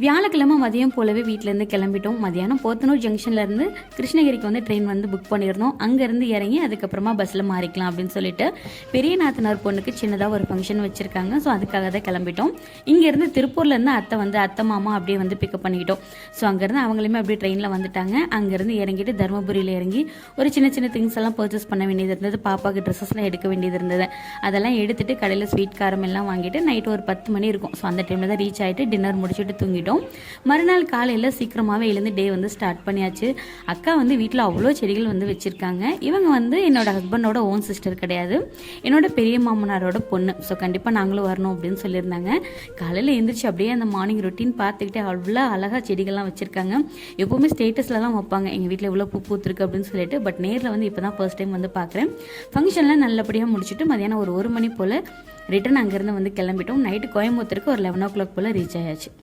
வியாழக்கிழமை மதியம் போலவே வீட்டிலேருந்து கிளம்பிட்டோம். மதியானம் போத்தனூர் ஜங்ஷன்லேருந்து கிருஷ்ணகிரிக்கு வந்து ட்ரெயின் வந்து புக் பண்ணியிருந்தோம். அங்கேருந்து இறங்கி அதுக்கப்புறமா பஸ்ஸில் மாறிக்கலாம் அப்படின்னு சொல்லிட்டு பெரிய நாத்தனார் பொண்ணுக்கு சின்னதாக ஒரு ஃபங்க்ஷன் வச்சுருக்காங்க. ஸோ அதுக்காக தான் கிளம்பிட்டோம். இங்கேருந்து திருப்பூர்லேருந்து அத்தை மாமா அப்படியே வந்து பிக்கப் பண்ணிக்கிட்டோம். ஸோ அங்கேருந்து அவங்களுமே அப்படியே ட்ரெயினில் வந்துட்டாங்க. அங்கேருந்து இறங்கிட்டு தருமபுரியில் இறங்கி ஒரு சின்ன சின்ன திங்ஸ் எல்லாம் பர்ச்சேஸ் பண்ண வேண்டியது இருந்தது. பாப்பாவுக்கு ட்ரெஸ்ஸஸ்லாம் எடுக்க வேண்டியது இருந்தது. அதெல்லாம் எடுத்துகிட்டு கடையில் ஸ்வீட் காரம் எல்லாம் வாங்கிட்டு நைட்டு ஒரு 10 மணி இருக்கும். ஸோ அந்த டைமில் தான் ரீச் ஆகிட்டு டின்னர் முடிச்சுட்டு தூங்கிட்டோம். மறுநாள் காலையில் சீக்கிரமாகவே எழுந்து டே வந்து ஸ்டார்ட் பண்ணியாச்சு. அக்கா வந்து வீட்டில் அவ்வளோ செடிகள் வந்து வச்சுருக்காங்க. இவங்க வந்து என்னோட ஹஸ்பண்டோட ஓன் சிஸ்டர் கிடையாது, என்னோட பெரிய மாமனாரோட பொண்ணு. ஸோ கண்டிப்பாக நாங்களும் வரணும் அப்படின்னு சொல்லியிருந்தாங்க. காலையில் எழுந்திரிச்சு அப்படியே அந்த மார்னிங் ரொட்டீன் பார்த்துக்கிட்டே அவ்வளோ அழகாக செடிகள்லாம் வச்சுருக்காங்க. எப்போவுமே ஸ்டேட்டஸ்லலாம் வைப்பாங்க எங்கள் வீட்டில் எவ்வளோ பூ பூத்துருக்கு அப்படின்னு சொல்லிட்டு. பட் நேரில் வந்து இப்போ தான் ஃபர்ஸ்ட் டைம் வந்து பார்க்குறேன். ஃபங்க்ஷன்லாம் நல்லபடியாக முடிச்சுட்டு மதியானம் ஒரு 1 மணி போல் ரிட்டன் அங்கேருந்து வந்து கிளம்பிட்டோம். நைட்டு கோயம்புத்தூருக்கு ஒரு 11 o'clock போல் ரீச் ஆயாச்சு.